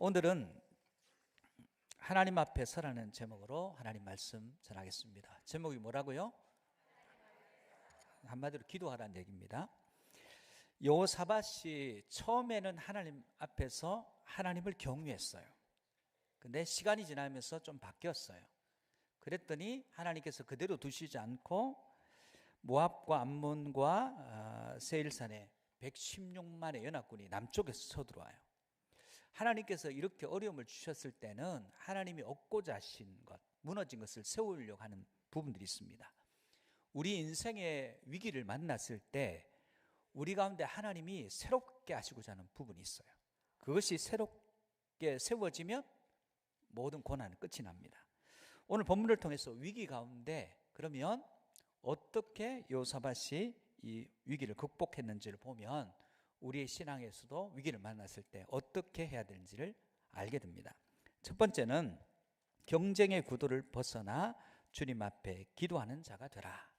오늘은 하나님 앞에 서라는 제목으로 하나님 말씀 전하겠습니다. 제목이 뭐라고요? 한마디로 기도하라는 얘기입니다. 여호사밧이 처음에는 하나님 앞에서 하나님을 경외했어요. 근데 시간이 지나면서 좀 바뀌었어요. 그랬더니 하나님께서 그대로 두시지 않고 모압과 암몬과 세일산에 116만의 연합군이 남쪽에서 쳐들어와요. 하나님께서 이렇게 어려움을 주셨을 때는 하나님이 얻고자 하신 것, 무너진 것을 세우려고 하는 부분들이 있습니다. 우리 인생의 위기를 만났을 때 우리 가운데 하나님이 새롭게 하시고자 하는 부분이 있어요. 그것이 새롭게 세워지면 모든 고난은 끝이 납니다. 오늘 본문을 통해서 위기 가운데 그러면 어떻게 여호사밧이 이 위기를 극복했는지를 보면 우리의 신앙에서도 위기를 만났을 때 어떻게 해야 되는지를 알게 됩니다. 첫 번째는 경쟁의 구도를 벗어나 주님 앞에 기도하는 자가 되라.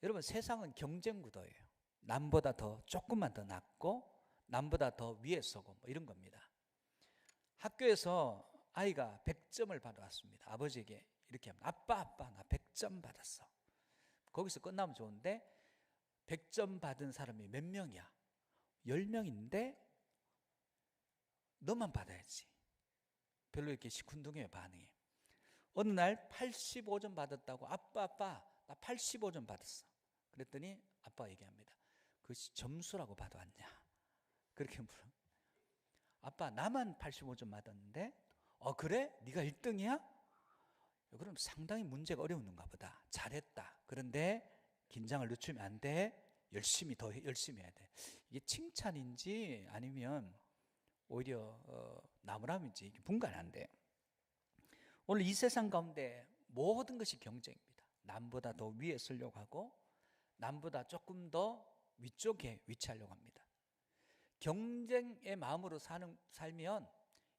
여러분, 세상은 경쟁 구도예요. 남보다 더 조금만 더 낫고 남보다 더 위에 서고 뭐 이런 겁니다. 학교에서 아이가 100점을 받아왔습니다. 아버지에게 이렇게 하면 아빠 나 100점 받았어. 거기서 끝나면 좋은데 100점 받은 사람이 몇 명이야? 10명인데 너만 받아야지. 별로 이렇게 시큰둥해요, 반응이. 어느 날 85점 받았다고 아빠 나 85점 받았어. 그랬더니 아빠가 얘기합니다. 그것이 점수라고 받아왔냐? 그렇게 물어. 아빠 나만 85점 받았는데 그래? 네가 1등이야? 그럼 상당히 문제가 어려운가 보다. 잘했다. 그런데 긴장을 늦추면 안 돼. 더 열심히 해야 돼. 이게 칭찬인지 아니면 오히려 나무람인지 분간이 안 돼요. 오늘 이 세상 가운데 모든 것이 경쟁입니다. 남보다 더 위에 서려고 하고 남보다 조금 더 위쪽에 위치하려고 합니다. 경쟁의 마음으로 살면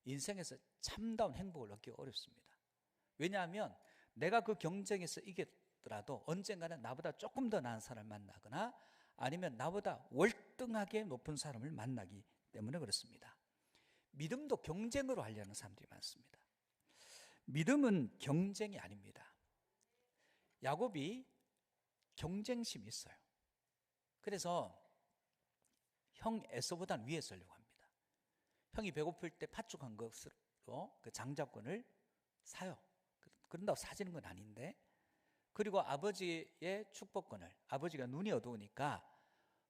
인생에서 참다운 행복을 얻기가 어렵습니다. 왜냐하면 내가 그 경쟁에서 이겼더라도 언젠가는 나보다 조금 더 나은 사람을 만나거나 아니면 나보다 월등하게 높은 사람을 만나기 때문에 그렇습니다. 믿음도 경쟁으로 하려는 사람들이 많습니다. 믿음은 경쟁이 아닙니다. 야곱이 경쟁심이 있어요. 그래서 형 에서보다는 위에 서려고 합니다. 형이 배고플 때 팥죽한 것으로 그 장자권을 사요. 그런다고 사지는 건 아닌데, 그리고 아버지의 축복권을, 아버지가 눈이 어두우니까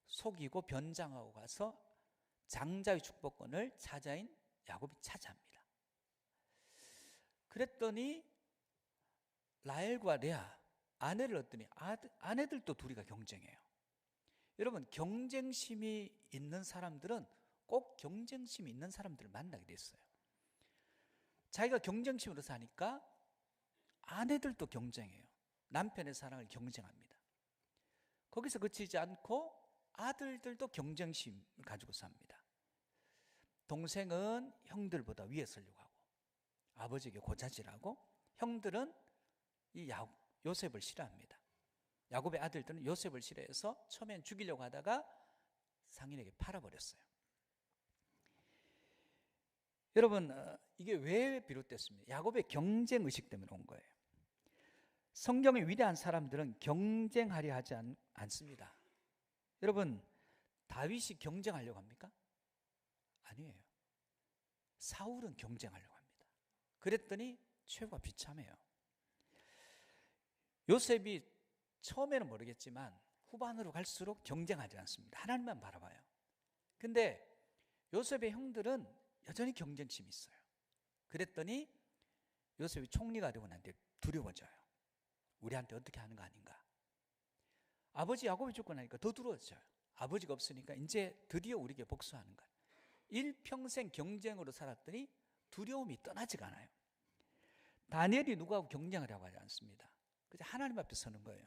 속이고 변장하고 가서 장자의 축복권을 차자인 야곱이 차지합니다. 그랬더니 라헬과 레아 아내를 얻더니 아내들도 둘이가 경쟁해요. 여러분, 경쟁심이 있는 사람들은 꼭 경쟁심이 있는 사람들을 만나게 됐어요. 자기가 경쟁심으로 사니까 아내들도 경쟁해요. 남편의 사랑을 경쟁합니다. 거기서 그치지 않고 아들들도 경쟁심을 가지고 삽니다. 동생은 형들보다 위에 서려고 하고 아버지에게 고자질하고, 형들은 이 요셉을 싫어합니다. 야곱의 아들들은 요셉을 싫어해서 처음엔 죽이려고 하다가 상인에게 팔아버렸어요. 여러분, 이게 왜 비롯됐습니까? 야곱의 경쟁의식 때문에 온 거예요. 성경의 위대한 사람들은 경쟁하려 하지 않습니다. 여러분, 다윗이 경쟁하려고 합니까? 아니에요. 사울은 경쟁하려고 합니다. 그랬더니 최후가 비참해요. 요셉이 처음에는 모르겠지만 후반으로 갈수록 경쟁하지 않습니다. 하나님만 바라봐요. 근데 요셉의 형들은 여전히 경쟁심이 있어요. 그랬더니 요셉이 총리가 되고 난 뒤에 두려워져요. 우리한테 어떻게 하는 거 아닌가. 아버지 야곱이 죽고 나니까 더 두려워져요. 아버지가 없으니까 이제 드디어 우리에게 복수하는 거예요. 일평생 경쟁으로 살았더니 두려움이 떠나지가 않아요. 다니엘이 누구하고 경쟁하려고 하지 않습니다. 그저 하나님 앞에 서는 거예요.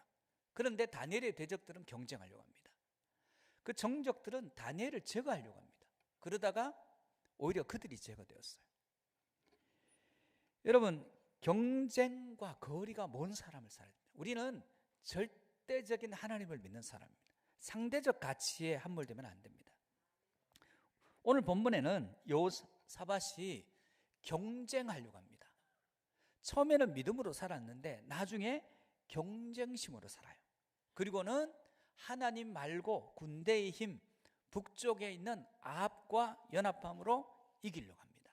그런데 다니엘의 대적들은 경쟁하려고 합니다. 그 정적들은 다니엘을 제거하려고 합니다. 그러다가 오히려 그들이 제거되었어요. 여러분, 경쟁과 거리가 먼 사람을 살아야 됩니다. 우리는 절대적인 하나님을 믿는 사람입니다. 상대적 가치에 함몰되면 안 됩니다. 오늘 본문에는 요사밧이 경쟁하려고 합니다. 처음에는 믿음으로 살았는데 나중에 경쟁심으로 살아요. 그리고는 하나님 말고 군대의 힘, 북쪽에 있는 아합과 연합함으로 이기려고 합니다.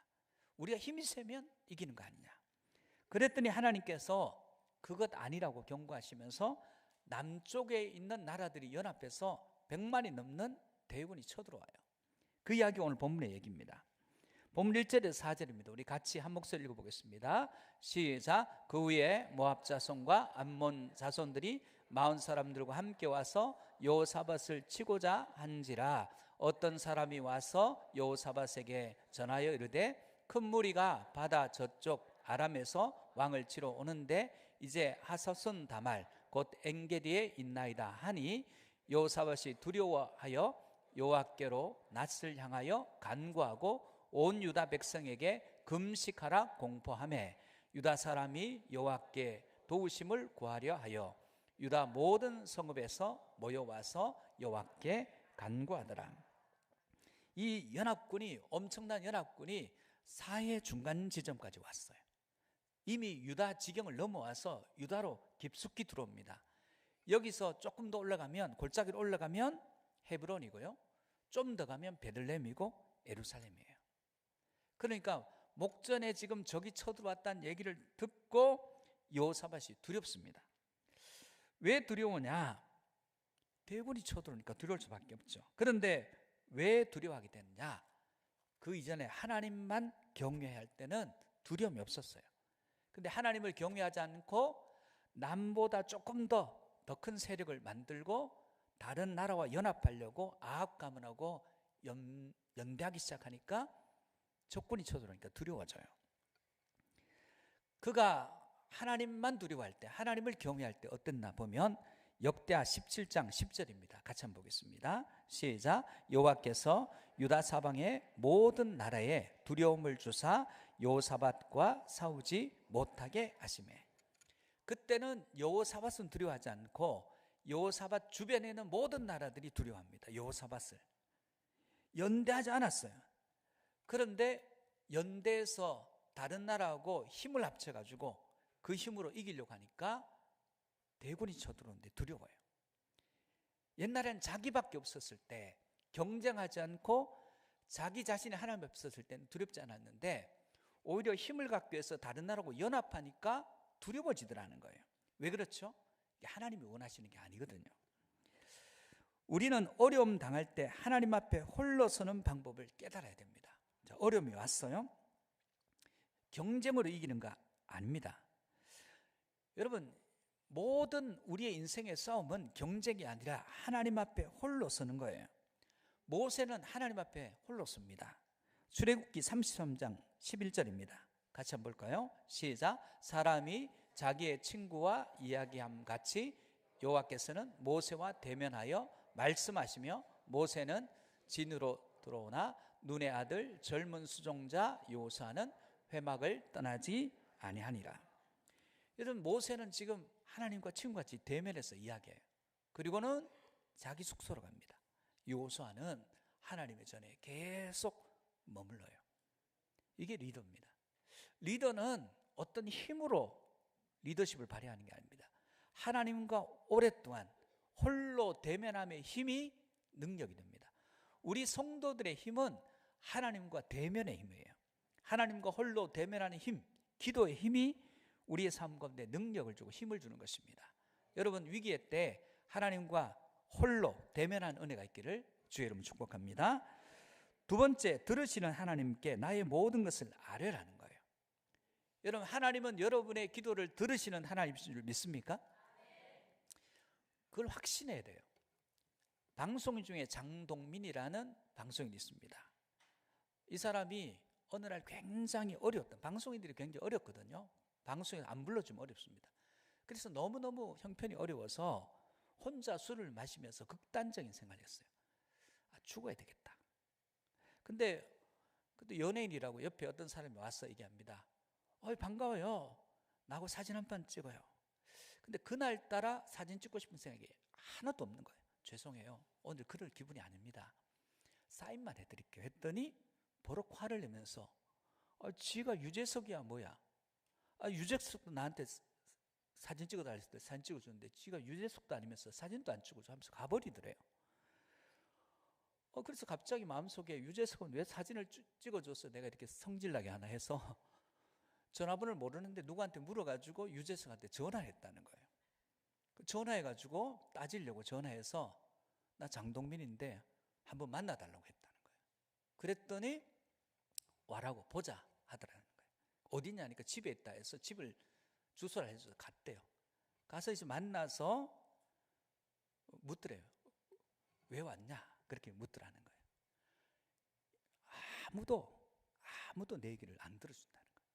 우리가 힘이 세면 이기는 거 아니냐. 그랬더니 하나님께서 그것 아니라고 경고하시면서 남쪽에 있는 나라들이 연합해서 100만이 넘는 대군이 쳐들어와요. 그 이야기 오늘 본문의 얘기입니다. 본문 1절에서 4절입니다. 우리 같이 한 목소리 읽어보겠습니다. 시작. 그 후에 모압 자손과 암몬 자손들이 40사람들과 함께 와서 여호사밧을 치고자 한지라. 어떤 사람이 와서 여호사밧에게 전하여 이르되 큰 무리가 바다 저쪽 아람에서 왕을 치러 오는데 이제 하사손 다말 곧 엔게디에 있나이다 하니 여호사밧이 두려워하여 여호와께로 낯을 향하여 간구하고 온 유다 백성에게 금식하라 공포하매 유다 사람이 여호와께 도우심을 구하려 하여 유다 모든 성읍에서 모여와서 여호와께 간구하더라. 이 연합군이, 엄청난 연합군이 사해 중간 지점까지 왔어요. 이미 유다 지경을 넘어와서 유다로 깊숙이 들어옵니다. 여기서 조금 더 올라가면, 골짜기로 올라가면 헤브론이고요, 좀 더 가면 베들레헴이고 예루살렘이에요. 그러니까 목전에 지금 적이 쳐들어왔다는 얘기를 듣고 여호사밧이 두렵습니다. 왜 두려우냐? 대군이 쳐들어오니까 두려울 수밖에 없죠. 그런데 왜 두려워하게 됐느냐? 그 이전에 하나님만 경외할 때는 두려움이 없었어요. 근데 하나님을 경외하지 않고 남보다 조금 더 큰 세력을 만들고 다른 나라와 연합하려고 아합 가문하고 연대하기 시작하니까 적군이 쳐들어오니까 두려워져요. 그가 하나님만 두려워할 때, 하나님을 경외할 때 어땠나 보면 역대하 17장 10절입니다. 같이 한번 보겠습니다. 시작. 여호와께서 유다 사방의 모든 나라에 두려움을 주사 여호사밧과 싸우지 못하게 하시매. 그때는 여호사밧은 두려워하지 않고 여호사밧 주변에 있는 모든 나라들이 두려워합니다. 여호사밧을 연대하지 않았어요. 그런데 연대해서 다른 나라하고 힘을 합쳐가지고 그 힘으로 이기려고 하니까 대군이 쳐들어오는데 두려워요. 옛날에는 자기밖에 없었을 때, 경쟁하지 않고 자기 자신이 하나님 앞에 섰을 때는 두렵지 않았는데 오히려 힘을 갖기 위해서 다른 나라하고 연합하니까 두려워지더라는 거예요. 왜 그렇죠? 하나님이 원하시는 게 아니거든요. 우리는 어려움 당할 때 하나님 앞에 홀로 서는 방법을 깨달아야 됩니다. 자, 어려움이 왔어요. 경쟁으로 이기는 거 아닙니다. 여러분, 모든 우리의 인생의 싸움은 경쟁이 아니라 하나님 앞에 홀로 서는 거예요. 모세는 하나님 앞에 홀로 섭니다. 출애굽기 33장 11절입니다. 같이 한번 볼까요? 시작. 사람이 자기의 친구와 이야기함 같이 여호와께서는 모세와 대면하여 말씀하시며 모세는 진으로 들어오나 눈의 아들 젊은 수종자 여호수아는 회막을 떠나지 아니하니라. 여러분, 모세는 지금 하나님과 친구같이 대면해서 이야기해요. 그리고는 자기 숙소로 갑니다. 여호수아는 하나님의 전에 계속 머물러요. 이게 리더입니다. 리더는 어떤 힘으로 리더십을 발휘하는 게 아닙니다. 하나님과 오랫동안 홀로 대면함의 힘이 능력이 됩니다. 우리 성도들의 힘은 하나님과 대면의 힘이에요. 하나님과 홀로 대면하는 힘, 기도의 힘이 우리의 삶 가운데 능력을 주고 힘을 주는 것입니다. 여러분, 위기의 때 하나님과 홀로 대면한 은혜가 있기를 주의 이름으로 축복합니다. 두 번째, 들으시는 하나님께 나의 모든 것을 아뢰라는 거예요. 여러분, 하나님은 여러분의 기도를 들으시는 하나님인 줄 믿습니까? 그걸 확신해야 돼요. 방송 중에 장동민이라는 방송인이 있습니다. 이 사람이 어느 날 굉장히 어려웠던, 방송인들이 굉장히 어렵거든요. 방송에 안 불러주면 어렵습니다. 그래서 너무너무 형편이 어려워서 혼자 술을 마시면서 극단적인 생각을 했어요. 죽어야 되겠다. 근데 그때 연예인이라고 옆에 어떤 사람이 와서 얘기합니다. 반가워요. 나하고 사진 한 편 찍어요. 근데 그날따라 사진 찍고 싶은 생각이 하나도 없는 거예요. 죄송해요. 오늘 그럴 기분이 아닙니다. 사인만 해드릴게요. 했더니 버럭 화를 내면서 지가 유재석이야 뭐야? 유재석도 나한테 사진 찍어달라 했을 때 사진 찍어줬는데 지가 유재석도 아니면서 사진도 안 찍어줘 하면서 가버리더래요. 그래서 갑자기 마음속에 유재석은 왜 사진을 찍어줘서 내가 이렇게 성질나게 하나 해서 전화번호를 모르는데 누구한테 물어가지고 유재석한테 전화했다는 거예요. 전화해가지고 따지려고 전화해서 나 장동민인데 한번 만나달라고 했다는 거예요. 그랬더니 와라고 보자 하더라는 거예요. 어디냐니까 집에 있다 해서 집을 주소를 해줘서 갔대요. 가서 이제 만나서 묻더래요. 왜 왔냐? 그렇게 묻더라는 거예요. 아무도 내 얘기를 안 들어준다는 거예요.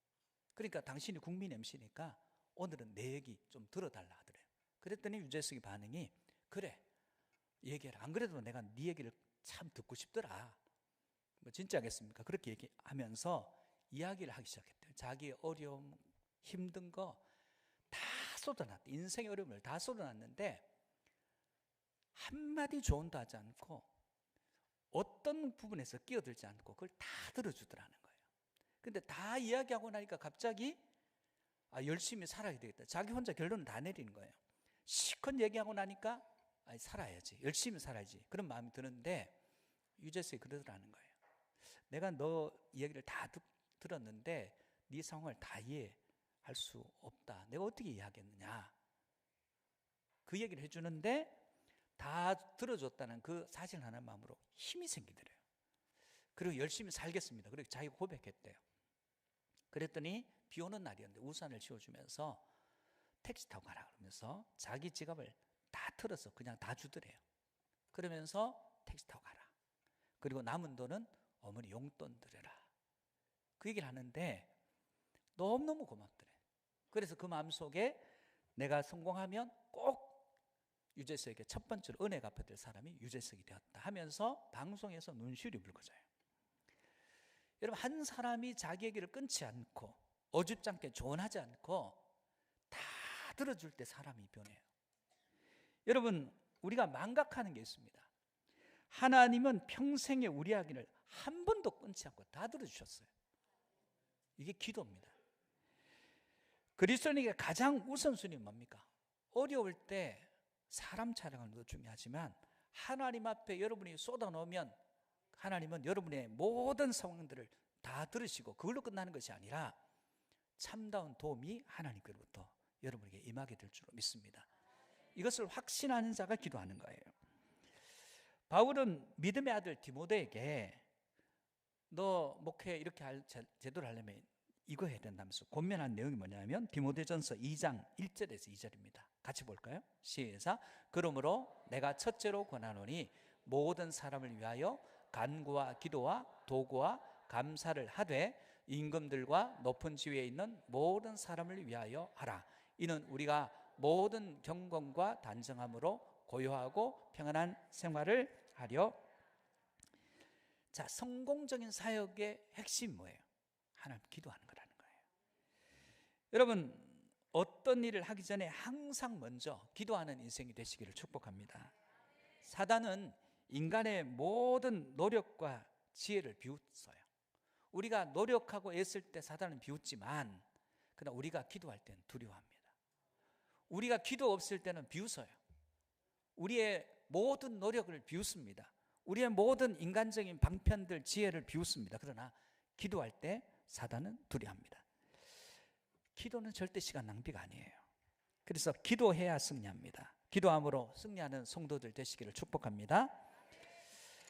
그러니까 당신이 국민 MC니까 오늘은 내 얘기 좀 들어달라 하더래요. 그랬더니 유재석이 반응이 그래 얘기해라. 안 그래도 내가 네 얘기를 참 듣고 싶더라. 뭐 진짜겠습니까? 그렇게 얘기하면서 이야기를 하기 시작했대요. 자기의 어려움, 힘든 거 다 쏟아놨대. 인생의 어려움을 다 쏟아놨는데 한마디 조언도 하지 않고 어떤 부분에서 끼어들지 않고 그걸 다 들어주더라는 거예요. 근데 다 이야기하고 나니까 갑자기 열심히 살아야 되겠다. 자기 혼자 결론을 다 내리는 거예요. 실컷 얘기하고 나니까 살아야지. 열심히 살아야지. 그런 마음이 드는데 유재석이 그러더라는 거예요. 내가 너 이야기를 다 들었는데 네 상황을 다 이해할 수 없다. 내가 어떻게 이해하겠느냐. 그 얘기를 해주는데 다 들어줬다는 그 사실 하나만으로 힘이 생기더래요. 그리고 열심히 살겠습니다. 그렇게 자기가 고백했대요. 그랬더니 비 오는 날이었는데 우산을 씌워주면서 택시 타고 가라 그러면서 자기 지갑을 다 털어서 그냥 다 주더래요. 그러면서 택시 타고 가라. 그리고 남은 돈은 어머니 용돈 드려라. 그 얘기를 하는데 너무너무 고맙더래. 그래서 그 마음속에 내가 성공하면 꼭 유재석에게 첫 번째로 은혜 갚아야 될 사람이 유재석이 되었다 하면서 방송에서 눈시울이 붉어져요. 여러분, 한 사람이 자기 얘기를 끊지 않고 어줍지 않게 조언하지 않고 다 들어줄 때 사람이 변해요. 여러분, 우리가 망각하는 게 있습니다. 하나님은 평생에 우리 이야기를 한 번도 끊지 않고 다 들어주셨어요. 이게 기도입니다. 그리스도인에게 가장 우선순위는 뭡니까? 어려울 때 사람 촬영하는 것도 중요하지만 하나님 앞에 여러분이 쏟아놓으면 하나님은 여러분의 모든 상황들을 다 들으시고 그걸로 끝나는 것이 아니라 참다운 도움이 하나님께로부터 여러분에게 임하게 될 줄 믿습니다. 이것을 확신하는 자가 기도하는 거예요. 바울은 믿음의 아들 디모데에게 너 목회 이렇게 제대로 하려면 이거 해야 된다면서 권면한 내용이 뭐냐면 디모데전서 2장 1절에서 2절입니다. 같이 볼까요? 시작. 그러므로 내가 첫째로 권하노니 모든 사람을 위하여 간구와 기도와 도구와 감사를 하되 임금들과 높은 지위에 있는 모든 사람을 위하여 하라. 이는 우리가 모든 경건과 단정함으로 고요하고 평안한 생활을 하려. 자, 성공적인 사역의 핵심이 뭐예요? 하나님 기도하는 거라는 거예요. 여러분, 어떤 일을 하기 전에 항상 먼저 기도하는 인생이 되시기를 축복합니다. 사단은 인간의 모든 노력과 지혜를 비웃어요. 우리가 노력하고 애쓸 때 사단은 비웃지만 그러나 우리가 기도할 때는 두려워합니다. 우리가 기도 없을 때는 비웃어요. 우리의 모든 노력을 비웃습니다. 우리의 모든 인간적인 방편들, 지혜를 비웃습니다. 그러나 기도할 때 사단은 두려워합니다. 기도는 절대 시간 낭비가 아니에요. 그래서 기도해야 승리합니다. 기도함으로 승리하는 성도들 되시기를 축복합니다.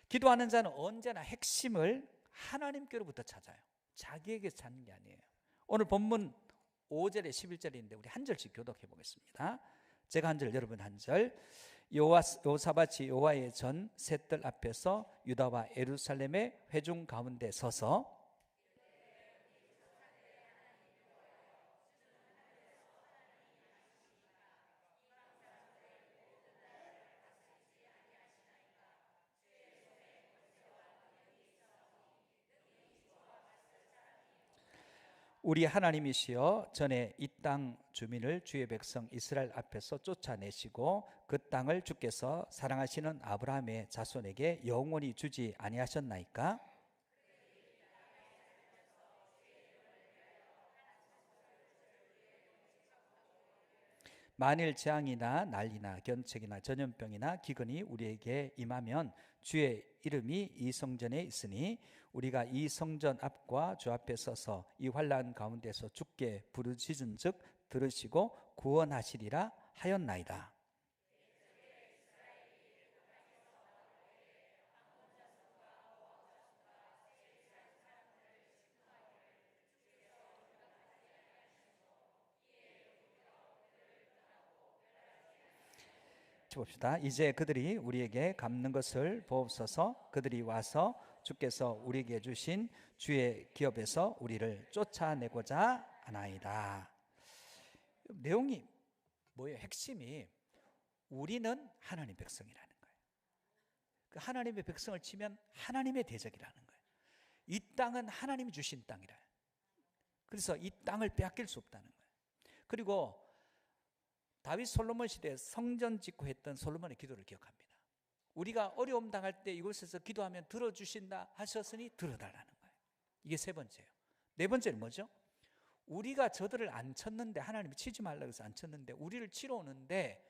기도하는 자는 언제나 핵심을 하나님께로부터 찾아요. 자기에게 찾는 게 아니에요. 오늘 본문 5절에 11절인데 우리 한 절씩 교독해 보겠습니다. 제가 한 절, 여러분 한 절. 여호사밧이 여호와의 전 셋들 앞에서 유다와 예루살렘의 회중 가운데 서서 우리 하나님이시여 전에 이 땅 주민을 주의 백성 이스라엘 앞에서 쫓아내시고 그 땅을 주께서 사랑하시는 아브라함의 자손에게 영원히 주지 아니하셨나이까? 만일 재앙이나 난리나 견책이나 전염병이나 기근이 우리에게 임하면 주의 이름이 이 성전에 있으니 우리가 이 성전 앞과 주 앞에 서서 이 환난 가운데서 주께 부르짖은즉 들으시고 구원하시리라 하였나이다. 봅시다. 이제 그들이 우리에게 갚는 것을 보옵소서. 그들이 와서 주께서 우리에게 주신 주의 기업에서 우리를 쫓아내고자 하나이다. 내용이 뭐예요? 핵심이 우리는 하나님 백성이라는 거예요. 그 하나님의 백성을 치면 하나님의 대적이라는 거예요. 이 땅은 하나님이 주신 땅이라. 그래서 이 땅을 빼앗길 수 없다는 거예요. 그리고 다윗 솔로몬 시대에 성전 짓고 했던 솔로몬의 기도를 기억합니다. 우리가 어려움 당할 때 이곳에서 기도하면 들어주신다 하셨으니 들어달라는 거예요. 이게 세 번째예요. 네 번째는 뭐죠? 우리가 저들을 안 쳤는데, 하나님이 치지 말라고 해서 안 쳤는데 우리를 치러 오는데,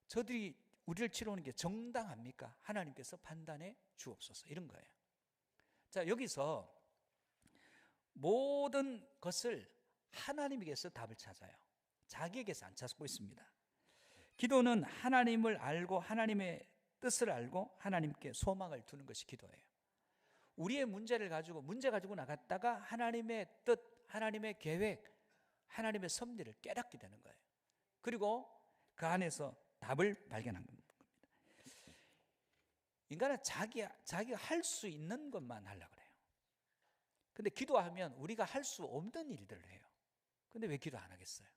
저들이 우리를 치러 오는 게 정당합니까? 하나님께서 판단해 주옵소서, 이런 거예요. 자, 여기서 모든 것을 하나님에게서 답을 찾아요. 자기에게서 안 찾고 있습니다. 기도는 하나님을 알고 하나님의 뜻을 알고 하나님께 소망을 두는 것이 기도예요. 우리의 문제를 가지고 문제 가지고 나갔다가 하나님의 뜻, 하나님의 계획, 하나님의 섭리를 깨닫게 되는 거예요. 그리고 그 안에서 답을 발견한 겁니다. 인간은 자기가 할 수 있는 것만 하려고 그래요. 근데 기도하면 우리가 할 수 없는 일들을 해요. 근데 왜 기도 안 하겠어요?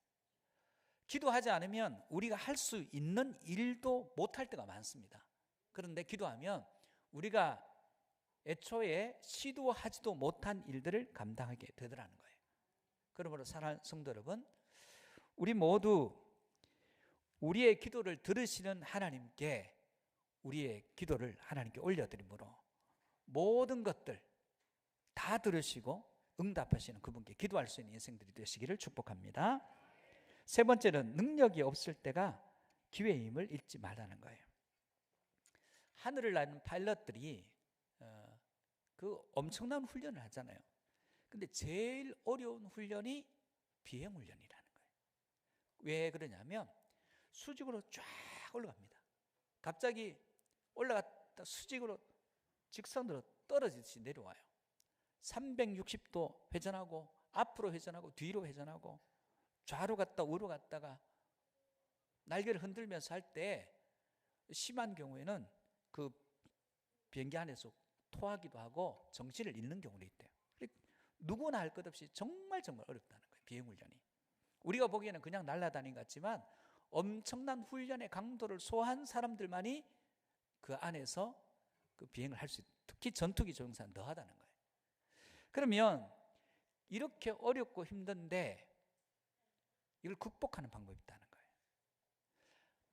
기도하지 않으면 우리가 할 수 있는 일도 못할 때가 많습니다. 그런데 기도하면 우리가 애초에 시도하지도 못한 일들을 감당하게 되더라는 거예요. 그러므로 사랑하는 성도 여러분, 우리 모두 우리의 기도를 들으시는 하나님께 우리의 기도를 하나님께 올려드림으로 모든 것들 다 들으시고 응답하시는 그분께 기도할 수 있는 인생들이 되시기를 축복합니다. 세 번째는 능력이 없을 때가 기회의 힘을 잃지 말라는 거예요. 하늘을 나는 파일럿들이 그 엄청난 훈련을 하잖아요. 근데 제일 어려운 훈련이 비행 훈련이라는 거예요. 왜 그러냐면 수직으로 쫙 올라갑니다. 갑자기 올라갔다 수직으로 직선으로 떨어지듯이 내려와요. 360도 회전하고 앞으로 회전하고 뒤로 회전하고 좌로 갔다 우로 갔다가 날개를 흔들면서 할 때 심한 경우에는 그 비행기 안에서 토하기도 하고 정신을 잃는 경우도 있대요. 누구나 할 것 없이 정말 어렵다는 거예요. 비행훈련이. 우리가 보기에는 그냥 날아다니는 것 같지만 엄청난 훈련의 강도를 소화한 사람들만이 그 안에서 그 비행을 할 수 있다. 특히 전투기 조종사는 더 하다는 거예요. 그러면 이렇게 어렵고 힘든데 이걸 극복하는 방법이 있다는 거예요.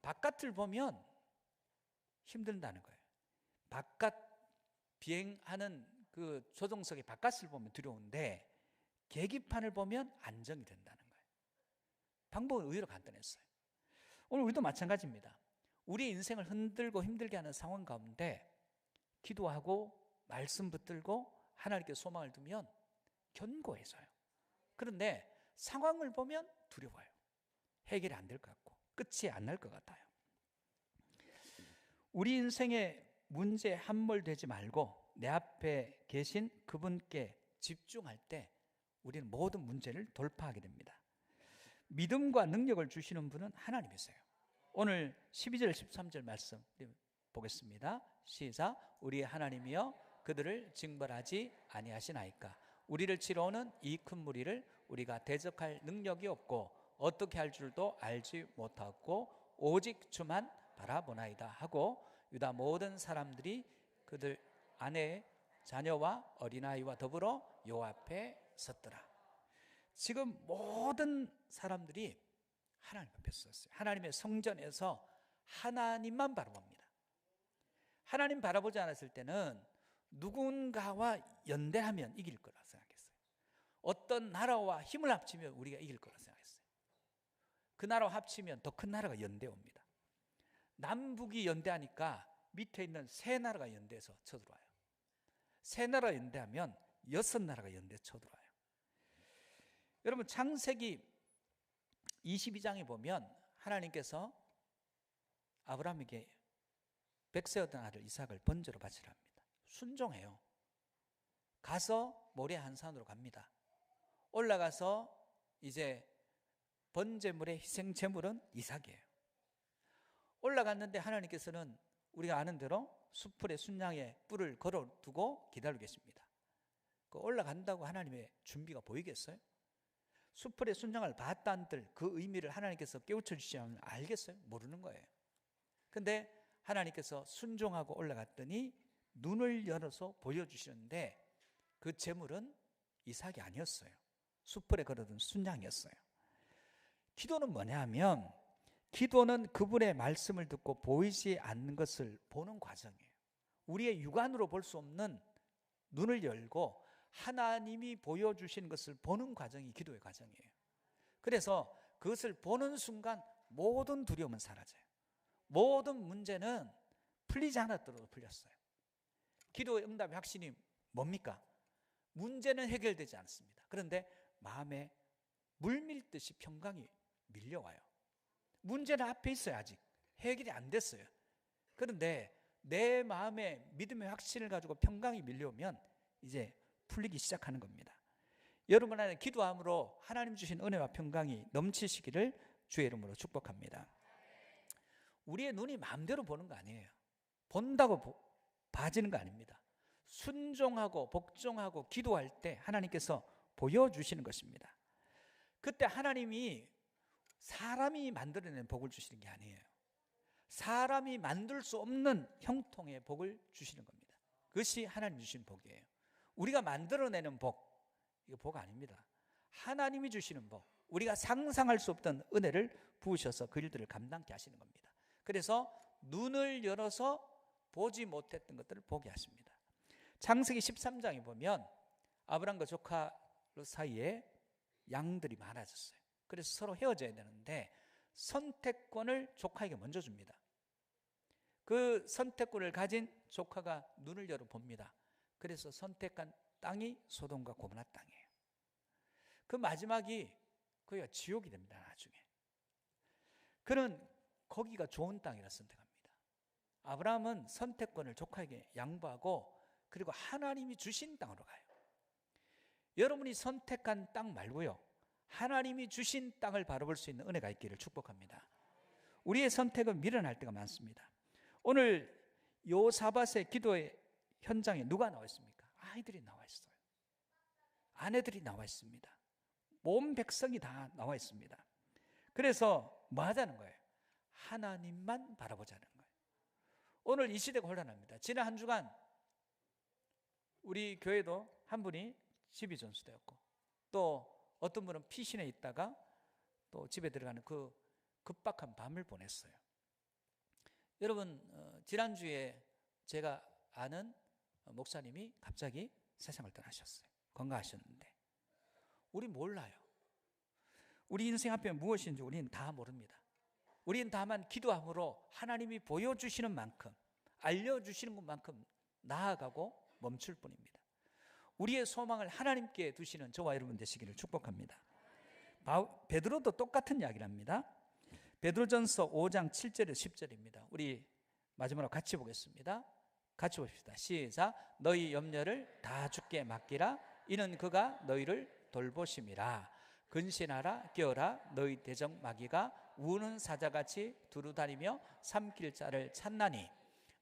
바깥을 보면 힘들다는 거예요. 바깥 비행하는 그 조종석의 바깥을 보면 두려운데 계기판을 보면 안정이 된다는 거예요. 방법은 의외로 간단했어요. 오늘 우리도 마찬가지입니다. 우리 인생을 흔들고 힘들게 하는 상황 가운데 기도하고 말씀 붙들고 하나님께 소망을 두면 견고해져요. 그런데 상황을 보면 두려워요. 해결이 안 될 것 같고 끝이 안 날 것 같아요. 우리 인생의 문제에 함몰되지 말고 내 앞에 계신 그분께 집중할 때 우리는 모든 문제를 돌파하게 됩니다. 믿음과 능력을 주시는 분은 하나님이세요. 오늘 12절 13절 말씀 보겠습니다. 시작. 우리 하나님이여 그들을 징벌하지 아니하시나이까. 우리를 치러 오는 이 큰 무리를 우리가 대적할 능력이 없고 어떻게 할 줄도 알지 못하고 오직 주만 바라보나이다 하고 유다 모든 사람들이 그들 아내 자녀와 어린아이와 더불어 요 앞에 섰더라. 지금 모든 사람들이 하나님 앞에 섰어요. 하나님의 성전에서 하나님만 바라봅니다. 하나님 바라보지 않았을 때는 누군가와 연대하면 이길 거라 생각했어요. 어떤 나라와 힘을 합치면 우리가 이길 거라 생각했어요. 그 나라와 합치면 더 큰 나라가 연대옵니다. 남북이 연대하니까 밑에 있는 세 나라가 연대해서 쳐들어와요. 세 나라가 연대하면 6나라가 연대 쳐들어와요. 여러분, 창세기 22장에 보면 하나님께서 아브라함에게 백세였던 아들 이삭을 번제로 바치라 합니다. 순종해요. 가서 모레 한산으로 갑니다. 올라가서 이제 번제물의 희생 제물은 이삭이에요. 올라갔는데 하나님께서는 우리가 아는 대로 수풀에 순양의 뿔을 걸어두고 기다리고 계십니다. 그 올라간다고 하나님의 준비가 보이겠어요? 수풀에 순양을 봤다는 그 의미를 하나님께서 깨우쳐 주시지 않으면 알겠어요? 모르는 거예요. 근데 하나님께서 순종하고 올라갔더니 눈을 열어서 보여주시는데 그 제물은 이삭이 아니었어요. 수풀에 걸어둔 순양이었어요. 기도는 뭐냐 하면, 기도는 그분의 말씀을 듣고 보이지 않는 것을 보는 과정이에요. 우리의 육안으로 볼 수 없는 눈을 열고 하나님이 보여주시는 것을 보는 과정이 기도의 과정이에요. 그래서 그것을 보는 순간 모든 두려움은 사라져요. 모든 문제는 풀리지 않았더라도 풀렸어요. 기도의 응답의 확신이 뭡니까? 문제는 해결되지 않습니다. 그런데 마음에 물밀듯이 평강이 밀려와요. 문제는 앞에 있어요. 아직 해결이 안 됐어요. 그런데 내 마음에 믿음의 확신을 가지고 평강이 밀려오면 이제 풀리기 시작하는 겁니다. 여러분 안에 기도함으로 하나님 주신 은혜와 평강이 넘치시기를 주의 이름으로 축복합니다. 우리의 눈이 마음대로 보는 거 아니에요. 본다고 봐지는 거 아닙니다. 순종하고 복종하고 기도할 때 하나님께서 보여주시는 것입니다. 그때 하나님이 사람이 만들어낸 복을 주시는 게 아니에요. 사람이 만들 수 없는 형통의 복을 주시는 겁니다. 그것이 하나님 주신 복이에요. 우리가 만들어내는 복, 이거 복 아닙니다. 하나님이 주시는 복, 우리가 상상할 수 없던 은혜를 부으셔서 그 일들을 감당케 하시는 겁니다. 그래서 눈을 열어서 보지 못했던 것들을 보게 하십니다. 창세기 13장에 보면 아브람과 조카 롯 사이에 양들이 많아졌어요. 그래서 서로 헤어져야 되는데 선택권을 조카에게 먼저 줍니다. 그 선택권을 가진 조카가 눈을 열어 봅니다. 그래서 선택한 땅이 소돔과 고모라 땅이에요. 그 마지막이 거기가 지옥이 됩니다. 나중에 그는 거기가 좋은 땅이라 선택합니다. 아브라함은 선택권을 조카에게 양보하고 그리고 하나님이 주신 땅으로 가요. 여러분이 선택한 땅 말고요, 하나님이 주신 땅을 바라볼 수 있는 은혜가 있기를 축복합니다. 우리의 선택은 미련할 때가 많습니다. 오늘 요사밧의 기도의 현장에 누가 나와 있습니까? 아이들이 나와 있어요. 아내들이 나와 있습니다. 온 백성이 다 나와 있습니다. 그래서 뭐 하자는 거예요? 하나님만 바라보자는 거예요. 오늘 이 시대가 혼란합니다. 지난 한 주간 우리 교회도 한 분이 집이 전수되었고, 또 어떤 분은 피신에 있다가 또 집에 들어가는 그 급박한 밤을 보냈어요. 여러분, 지난주에 제가 아는 목사님이 갑자기 세상을 떠나셨어요. 건강하셨는데 우리 몰라요. 우리 인생 앞에 무엇인지 우리는 다 모릅니다. 우리는 다만 기도함으로 하나님이 보여주시는 만큼, 알려주시는 것만큼 나아가고 멈출 뿐입니다. 우리의 소망을 하나님께 두시는 저와 여러분 되시기를 축복합니다. 베드로도 똑같은 이야기를 합니다. 베드로전서 5장 7절에서 10절입니다. 우리 마지막으로 같이 보겠습니다. 같이 봅시다. 시작. 너희 염려를 다 주께 맡기라. 이는 그가 너희를 돌보심이라. 근신하라 깨어라. 너희 대적 마귀가 우는 사자같이 두루다니며 삼킬 자를 찾나니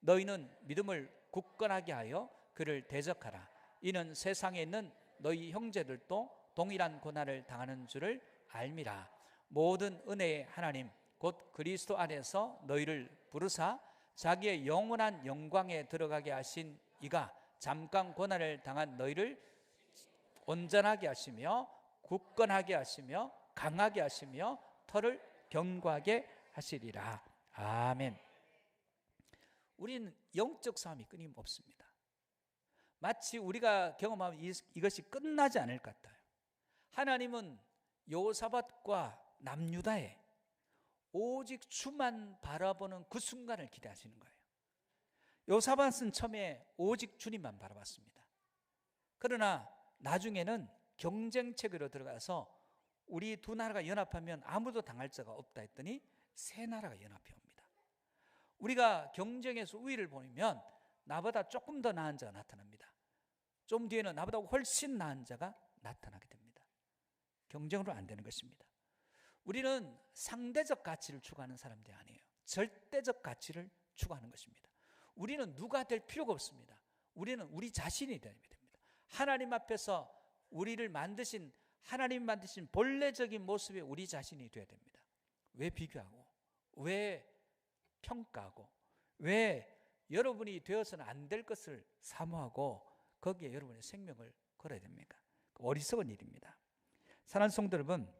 너희는 믿음을 굳건하게 하여 그를 대적하라. 이는 세상에 있는 너희 형제들도 동일한 고난을 당하는 줄을 알미라. 모든 은혜의 하나님 곧 그리스도 안에서 너희를 부르사 자기의 영원한 영광에 들어가게 하신 이가 잠깐 고난을 당한 너희를 온전하게 하시며 굳건하게 하시며 강하게 하시며 터를 견고하게 하시리라. 아멘. 우리는 영적 싸움이 끊임없습니다. 마치 우리가 경험하면 이것이 끝나지 않을 것 같아요. 하나님은 여호사밧과 남유다의 오직 주만 바라보는 그 순간을 기대하시는 거예요. 요사밧은 처음에 오직 주님만 바라봤습니다. 그러나 나중에는 경쟁 체계로 들어가서 우리 두 나라가 연합하면 아무도 당할 자가 없다 했더니 세 나라가 연합해 옵니다. 우리가 경쟁에서 우위를 보이면 나보다 조금 더 나은 자가 나타납니다. 좀 뒤에는 나보다 훨씬 나은 자가 나타나게 됩니다. 경쟁으로 안 되는 것입니다. 우리는 상대적 가치를 추구하는 사람들이 아니에요. 절대적 가치를 추구하는 것입니다. 우리는 누가 될 필요가 없습니다. 우리는 우리 자신이 되어야 됩니다. 하나님 앞에서 우리를 만드신, 하나님 만드신 본래적인 모습에 우리 자신이 되어야 됩니다. 왜 비교하고, 왜 평가하고, 왜 여러분이 되어서는 안 될 것을 사모하고 거기에 여러분의 생명을 걸어야 됩니까? 어리석은 일입니다. 사랑하는 성도 여러분,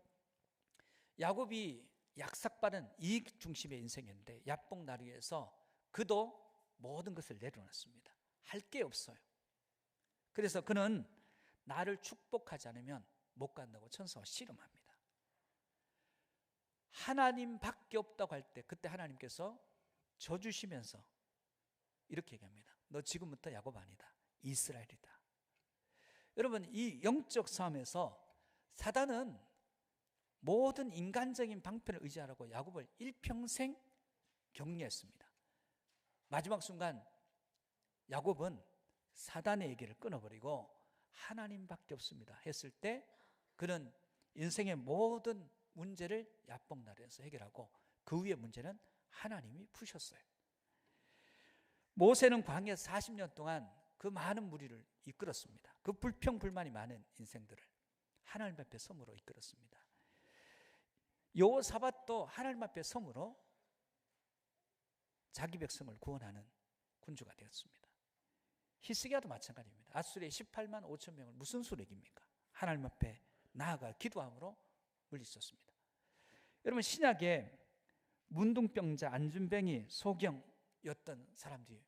야곱이 약삭빠른 이익 중심의 인생이었는데 야복나루에서 그도 모든 것을 내려놨습니다. 할 게 없어요. 그래서 그는 나를 축복하지 않으면 못 간다고 천사와 씨름합니다. 하나님밖에 없다고 할 때 그때 하나님께서 져주시면서 이렇게 얘기합니다. 너 지금부터 야곱 아니다, 이스라엘이다. 여러분, 이 영적 싸움에서 사단은 모든 인간적인 방편을 의지하라고 야곱을 일평생 격려했습니다. 마지막 순간 야곱은 사단의 얘기를 끊어버리고 하나님밖에 없습니다 했을 때 그는 인생의 모든 문제를 야복나루에서 해결하고 그 위의 문제는 하나님이 푸셨어요. 모세는 광야에서 40년 동안 그 많은 무리를 이끌었습니다. 그 불평불만이 많은 인생들을 하나님 앞에 섬으로 이끌었습니다. 여호사밧도 하나님 앞에 섬으로 자기 백성을 구원하는 군주가 되었습니다. 히스기야도 마찬가지입니다. 아수르의 18만 5천 명을 무슨 수로 이깁니까? 하나님 앞에 나아가 기도함으로 물리쳤습니다. 여러분, 신약에 문둥병자, 안준뱅이, 소경이었던 사람들이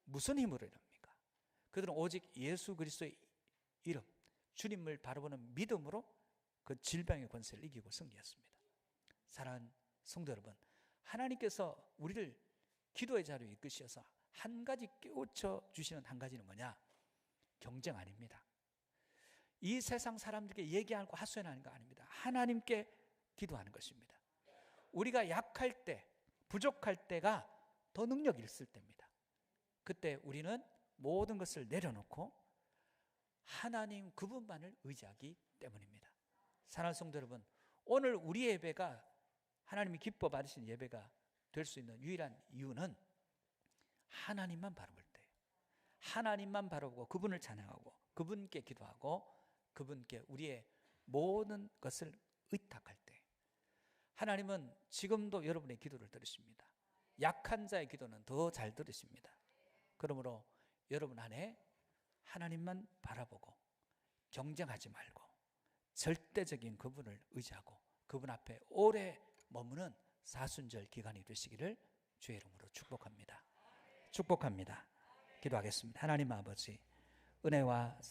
무슨 힘으로 이럽니까? 그들은 오직 예수 그리스도의 이름, 주님을 바라보는 믿음으로 그 질병의 권세를 이기고 승리했습니다. 사랑하는 성도 여러분, 하나님께서 우리를 기도의 자리에 이끄셔서 한 가지 깨우쳐 주시는 한 가지는 뭐냐? 경쟁 아닙니다. 이 세상 사람들에게 얘기하고 하소연하는 거 아닙니다. 하나님께 기도하는 것입니다. 우리가 약할 때, 부족할 때가 더 능력이 있을 때입니다. 그때 우리는 모든 것을 내려놓고 하나님 그분만을 의지하기 때문입니다. 사랑하는 성도 여러분, 오늘 우리 예배가 하나님이 기뻐 받으신 예배가 될 수 있는 유일한 이유는 하나님만 바라볼 때예요. 하나님만 바라보고 그분을 찬양하고 그분께 기도하고 그분께 우리의 모든 것을 의탁할 때 하나님은 지금도 여러분의 기도를 들으십니다. 약한 자의 기도는 더 잘 들으십니다. 그러므로 여러분 안에 하나님만 바라보고 경쟁하지 말고 절대적인 그분을 의지하고 그분 앞에 오래 머무는 사순절 기간이 되시기를 주의 이름으로 축복합니다. 축복합니다. 기도하겠습니다. 하나님 아버지, 은혜와 사랑